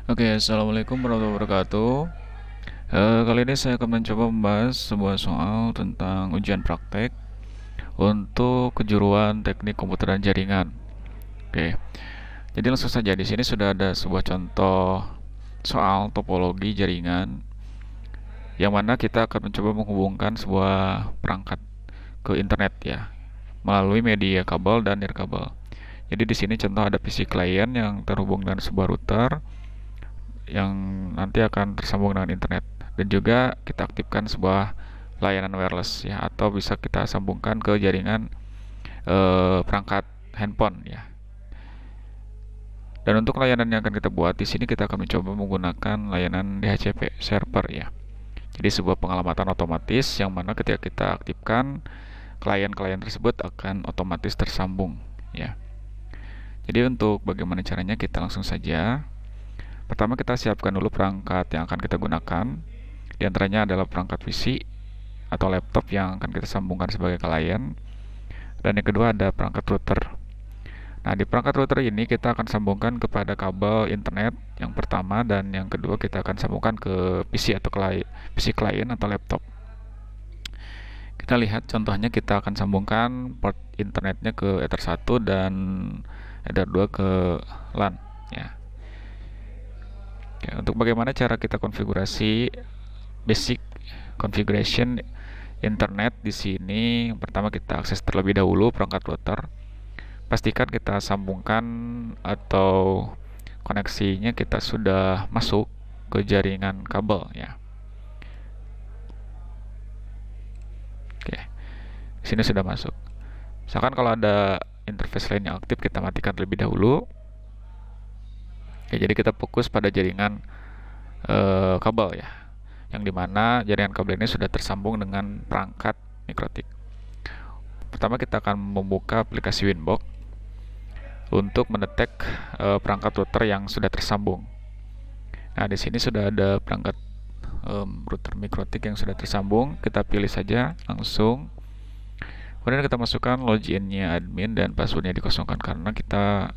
Oke, assalamualaikum warahmatullahi wabarakatuh. Kali ini saya akan mencoba membahas sebuah soal tentang ujian praktek untuk kejuruan teknik komputer dan jaringan. Oke, jadi langsung saja di sini sudah ada sebuah contoh soal topologi jaringan yang mana kita akan mencoba menghubungkan sebuah perangkat ke internet ya melalui media kabel dan nirkabel. Jadi di sini contoh ada PC client yang terhubung dengan sebuah router yang nanti akan tersambung dengan internet, dan juga kita aktifkan sebuah layanan wireless ya, atau bisa kita sambungkan ke jaringan perangkat handphone ya. Dan untuk layanan yang akan kita buat di sini kita akan mencoba menggunakan layanan DHCP server ya. Jadi sebuah pengalamatan otomatis yang mana ketika kita aktifkan, klien-klien tersebut akan otomatis tersambung ya. Jadi untuk bagaimana caranya, kita langsung saja. Pertama kita siapkan dulu perangkat yang akan kita gunakan. Di antaranya adalah perangkat PC atau laptop yang akan kita sambungkan sebagai klien. Dan yang kedua ada perangkat router. Nah, di perangkat router ini kita akan sambungkan kepada kabel internet yang pertama, dan yang kedua kita akan sambungkan ke PC atau PC klien atau laptop. Kita lihat contohnya, kita akan sambungkan port internetnya ke Ether 1 dan Ether 2 ke LAN ya. Oke, untuk bagaimana cara kita konfigurasi basic configuration internet di sini, pertama kita akses terlebih dahulu perangkat router. Pastikan kita sambungkan atau koneksinya kita sudah masuk ke jaringan kabel ya. Oke, di sini sudah masuk. Misalkan kalau ada interface lain yang aktif, kita matikan terlebih dahulu. Oke, jadi kita fokus pada jaringan kabel ya, yang dimana jaringan kabel ini sudah tersambung dengan perangkat mikrotik. Pertama kita akan membuka aplikasi Winbox untuk mendetek perangkat router yang sudah tersambung. Nah, di sini sudah ada perangkat router mikrotik yang sudah tersambung. Kita pilih saja langsung. Kemudian kita masukkan login-nya admin dan passwordnya dikosongkan karena kita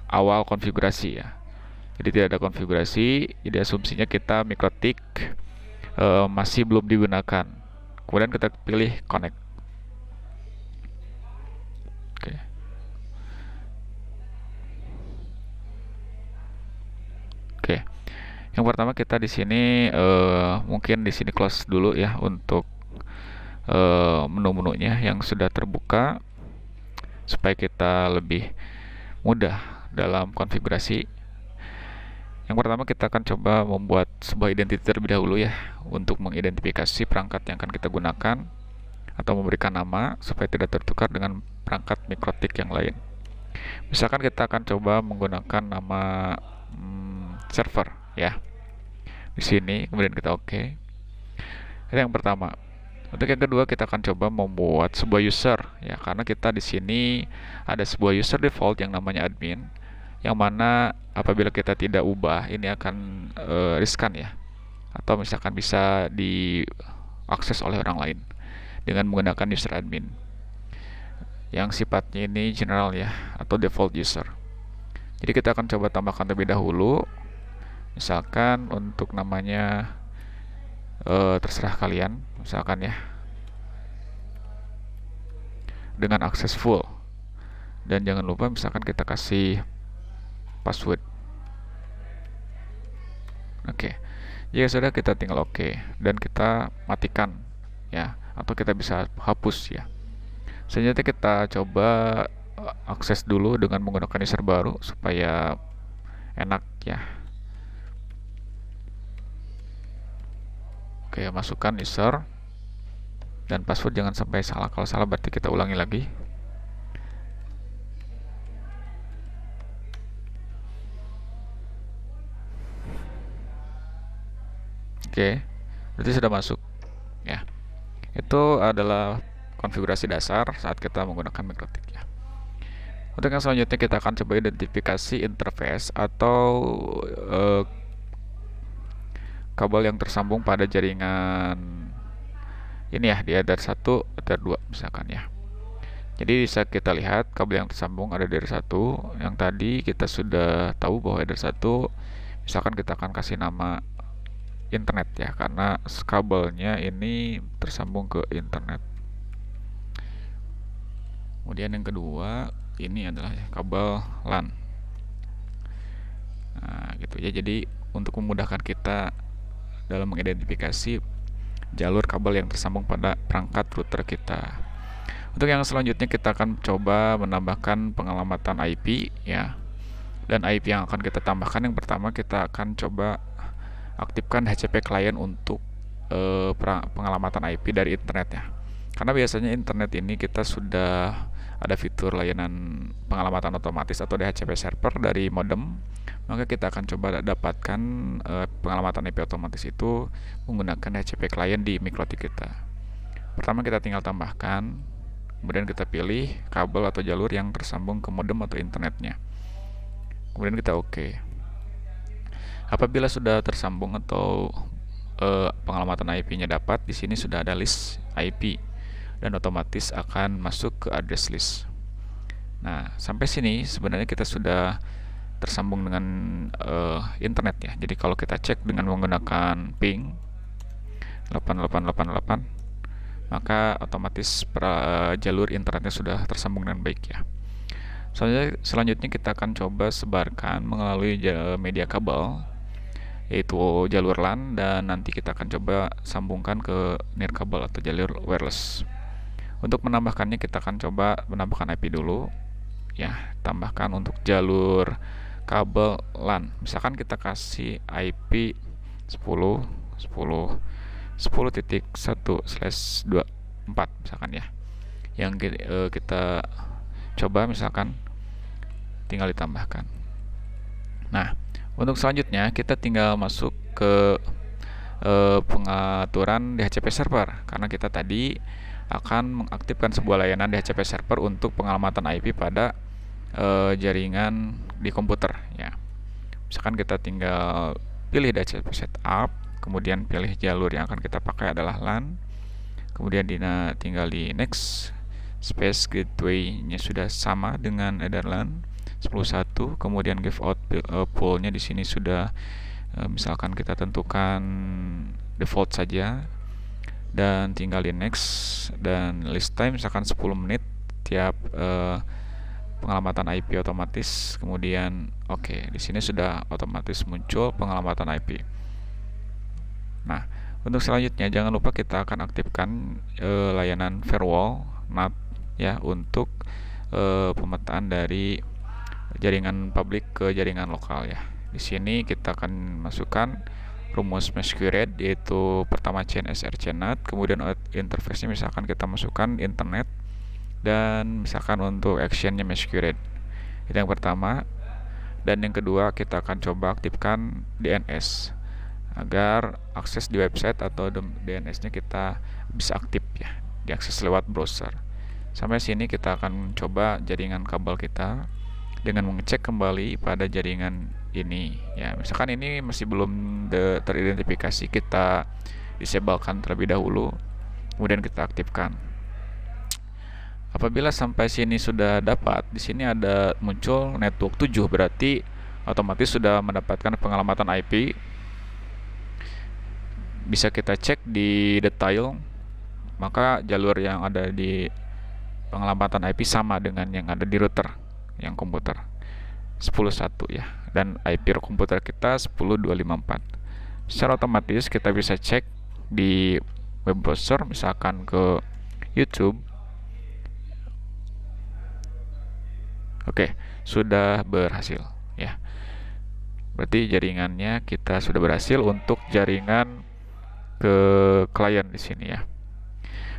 awal konfigurasi ya. Jadi tidak ada konfigurasi, jadi asumsinya kita mikrotik masih belum digunakan. Kemudian kita pilih connect. Oke. Oke. Yang pertama kita di sini mungkin di sini close dulu ya untuk menu-menunya yang sudah terbuka supaya kita lebih mudah dalam konfigurasi. Yang pertama kita akan coba membuat sebuah identity terlebih dahulu ya, untuk mengidentifikasi perangkat yang akan kita gunakan atau memberikan nama supaya tidak tertukar dengan perangkat mikrotik yang lain. Misalkan kita akan coba menggunakan nama server ya di sini, kemudian kita oke. Itu yang pertama. Untuk yang kedua kita akan coba membuat sebuah user ya, karena kita di sini ada sebuah user default yang namanya admin, yang mana apabila kita tidak ubah ini akan riskan ya, atau misalkan bisa diakses oleh orang lain dengan menggunakan user admin yang sifatnya ini general ya, atau default user. Jadi kita akan coba tambahkan terlebih dahulu, misalkan untuk namanya terserah kalian, misalkan ya dengan akses full, dan jangan lupa misalkan kita kasih password. Oke, jika sudah kita tinggal oke dan kita matikan ya, atau kita bisa hapus ya. Selanjutnya kita coba akses dulu dengan menggunakan user baru supaya enak ya. Oke, masukkan user dan password, jangan sampai salah. Kalau salah berarti kita ulangi lagi. Oke, berarti sudah masuk ya. Itu adalah konfigurasi dasar saat kita menggunakan mikrotik ya. Untuk yang selanjutnya kita akan coba identifikasi interface atau kabel yang tersambung pada jaringan ini ya, di Ether 1, Ether 2 misalkan ya. Jadi bisa kita lihat kabel yang tersambung ada dari satu. Yang tadi kita sudah tahu bahwa ada satu. Misalkan kita akan kasih nama internet ya, karena kabelnya ini tersambung ke internet. Kemudian yang kedua ini adalah kabel LAN. Nah, gitu ya. Jadi untuk memudahkan kita dalam mengidentifikasi jalur kabel yang tersambung pada perangkat router kita. Untuk yang selanjutnya kita akan coba menambahkan pengelamatan IP ya. Dan IP yang akan kita tambahkan, yang pertama kita akan coba aktifkan HCP client untuk pengelamatan IP dari internet ya. Karena biasanya internet ini kita sudah ada fitur layanan pengelamatan otomatis atau DHCP server dari modem, maka kita akan coba dapatkan pengelamatan IP otomatis itu menggunakan DHCP client di MikroTik kita. Pertama kita tinggal tambahkan, kemudian kita pilih kabel atau jalur yang tersambung ke modem atau internetnya. Kemudian kita oke. Apabila sudah tersambung atau pengelamatan IP-nya dapat, di sini sudah ada list IP dan otomatis akan masuk ke address list. Nah, sampai sini sebenarnya kita sudah tersambung dengan internet ya. Jadi kalau kita cek dengan menggunakan ping 8888, maka otomatis jalur internetnya sudah tersambung dengan baik ya. Selanjutnya kita akan coba sebarkan melalui media kabel, yaitu jalur LAN, dan nanti kita akan coba sambungkan ke nirkabel atau jalur wireless. Untuk menambahkannya kita akan coba menambahkan IP dulu ya, tambahkan untuk jalur kabel LAN. Misalkan kita kasih IP 10.10.1/24 misalkan ya. Yang kita coba misalkan tinggal ditambahkan. Nah, untuk selanjutnya kita tinggal masuk ke pengaturan DHCP server, karena kita tadi akan mengaktifkan sebuah layanan DHCP server untuk pengelamatan IP pada jaringan di komputer ya. Misalkan kita tinggal pilih DHCP setup, kemudian pilih jalur yang akan kita pakai adalah LAN, kemudian tinggal di next, space gateway-nya sudah sama dengan header LAN 10.1, kemudian give out pool-nya di sini sudah misalkan kita tentukan default saja, dan tinggal di next, dan list time misalkan 10 menit tiap pengelamatan IP otomatis. Kemudian oke, di sini sudah otomatis muncul pengelamatan IP. Nah, untuk selanjutnya jangan lupa kita akan aktifkan layanan firewall NAT ya, untuk pemetaan dari jaringan publik ke jaringan lokal ya. Di sini kita akan masukkan rumus masquerade, yaitu pertama chain SRC NAT, kemudian interface-nya misalkan kita masukkan internet, dan misalkan untuk action-nya masquerade. Itu yang pertama. Dan yang kedua kita akan coba aktifkan DNS agar akses di website atau DNS-nya kita bisa aktif ya, diakses lewat browser. Sampai sini kita akan coba jaringan kabel kita dengan mengecek kembali pada jaringan ini ya. Misalkan ini masih belum teridentifikasi, kita disablekan terlebih dahulu, kemudian kita aktifkan. Apabila sampai sini sudah dapat, di sini ada muncul network 7, berarti otomatis sudah mendapatkan pengelamatan IP. Bisa kita cek di detail, maka jalur yang ada di pengelamatan IP sama dengan yang ada di router yang komputer 10.1 ya, dan IP komputer kita 10.254. Secara otomatis kita bisa cek di web browser, misalkan ke YouTube. Oke, sudah berhasil ya. Berarti jaringannya kita sudah berhasil untuk jaringan ke klien di sini ya.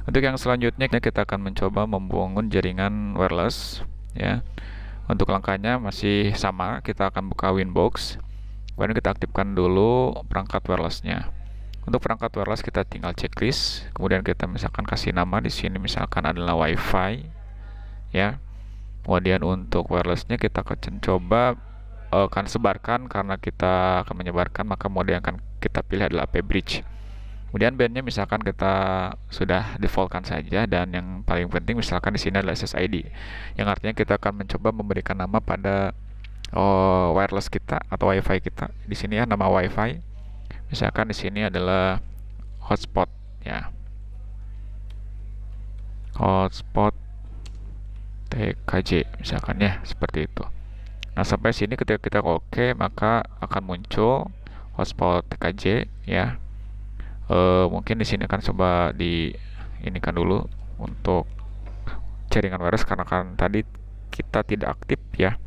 Untuk yang selanjutnya kita akan mencoba membangun jaringan wireless ya. Untuk langkahnya masih sama, kita akan buka Winbox, kemudian kita aktifkan dulu perangkat wirelessnya. Untuk perangkat wireless kita tinggal checklist, kemudian kita misalkan kasih nama di sini misalkan adalah WiFi ya. Kemudian untuk wirelessnya kita akan coba akan sebarkan, karena kita akan menyebarkan maka mode yang akan kita pilih adalah AP bridge. Kemudian bandnya misalkan kita sudah defaultkan saja, dan yang paling penting misalkan di sini adalah SSID, yang artinya kita akan mencoba memberikan nama pada wireless kita atau WiFi kita. Di sini ya nama WiFi. Misalkan di sini adalah hotspot ya. Hotspot TKJ misalkan ya, seperti itu. Nah, sampai sini ketika kita oke, maka akan muncul hotspot TKJ ya. Mungkin di sini akan coba di inikan dulu untuk jaringan wireless karena kan tadi kita tidak aktif ya.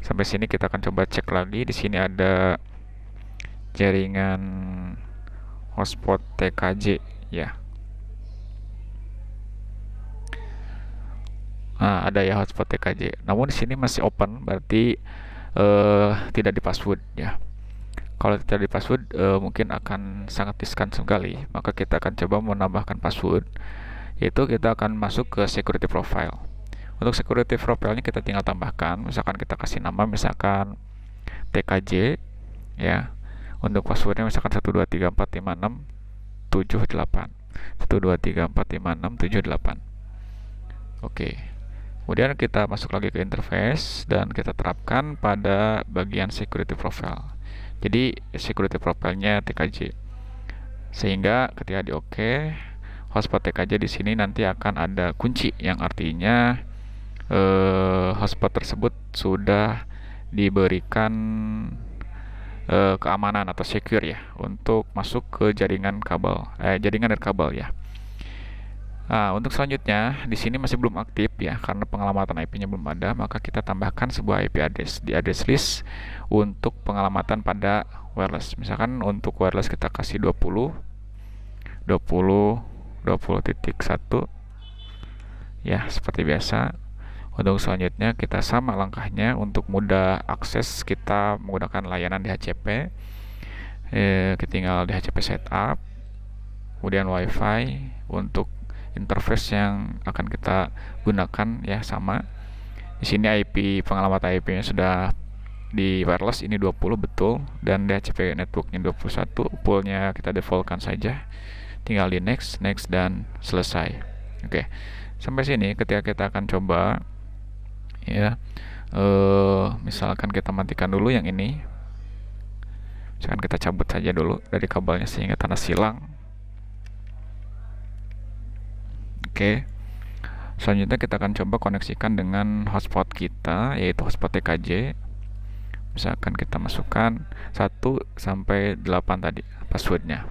Sampai sini kita akan coba cek lagi. Di sini ada jaringan hotspot TKJ ya. Nah, ada ya hotspot TKJ. Namun di sini masih open, berarti tidak di password ya. Kalau tidak di password mungkin akan sangat riskan sekali. Maka kita akan coba menambahkan password, yaitu kita akan masuk ke security profile. Untuk security profile-nya kita tinggal tambahkan, misalkan kita kasih nama misalkan TKJ ya. Untuk passwordnya misalkan 123456778. 123456778. Oke. Kemudian kita masuk lagi ke interface dan kita terapkan pada bagian security profile. Jadi security profile-nya TKJ. Sehingga ketika di OK, hotspot TKJ di sini nanti akan ada kunci yang artinya hotspot tersebut sudah diberikan keamanan atau secure ya untuk masuk ke jaringan nirkabel ya. Nah, untuk selanjutnya di sini masih belum aktif ya karena pengelamatan IP-nya belum ada, maka kita tambahkan sebuah IP address di address list untuk pengelamatan pada wireless. Misalkan untuk wireless kita kasih 20.1 ya, seperti biasa. Untuk selanjutnya kita sama langkahnya, untuk mudah akses kita menggunakan layanan DHCP. Kita tinggal DHCP setup, kemudian WiFi. Untuk interface yang akan kita gunakan ya sama. Di sini IP pengelamatan IP-nya sudah di wireless ini 20 betul, dan DHCP networknya 21. Poolnya kita defaultkan saja. Tinggal di next dan selesai. Oke. Sampai sini ketika kita akan coba ya, misalkan kita matikan dulu yang ini. Misalkan kita cabut saja dulu dari kabelnya sehingga tanda silang. Oke. Selanjutnya kita akan coba koneksikan dengan hotspot kita, yaitu hotspot TKJ. Misalkan kita masukkan 1 sampai 8 tadi passwordnya.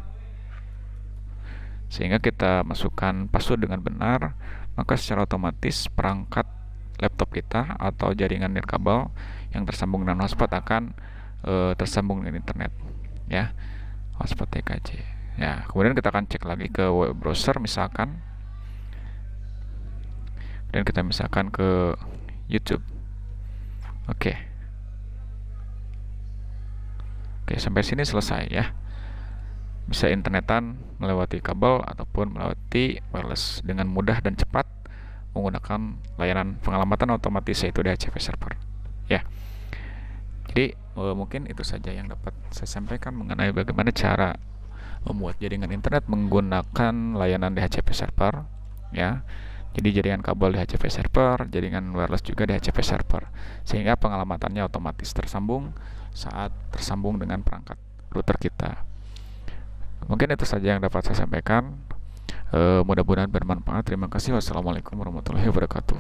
Sehingga kita masukkan password dengan benar, maka secara otomatis perangkat laptop kita atau jaringan nirkabel yang tersambung dengan hotspot akan tersambung dengan internet ya, hotspot TKJ ya. Kemudian kita akan cek lagi ke web browser misalkan, dan kita misalkan ke YouTube. Oke, sampai sini selesai ya. Bisa internetan melewati kabel ataupun melewati wireless dengan mudah dan cepat menggunakan layanan pengelamatan otomatis, yaitu DHCP server ya. Jadi mungkin itu saja yang dapat saya sampaikan mengenai bagaimana cara membuat jaringan internet menggunakan layanan DHCP server ya. Jadi jaringan kabel DHCP server, jaringan wireless juga DHCP server, sehingga pengelamatannya otomatis tersambung saat tersambung dengan perangkat router kita. Mungkin itu saja yang dapat saya sampaikan. Mudah-mudahan bermanfaat. Terima kasih. Wassalamualaikum warahmatullahi wabarakatuh.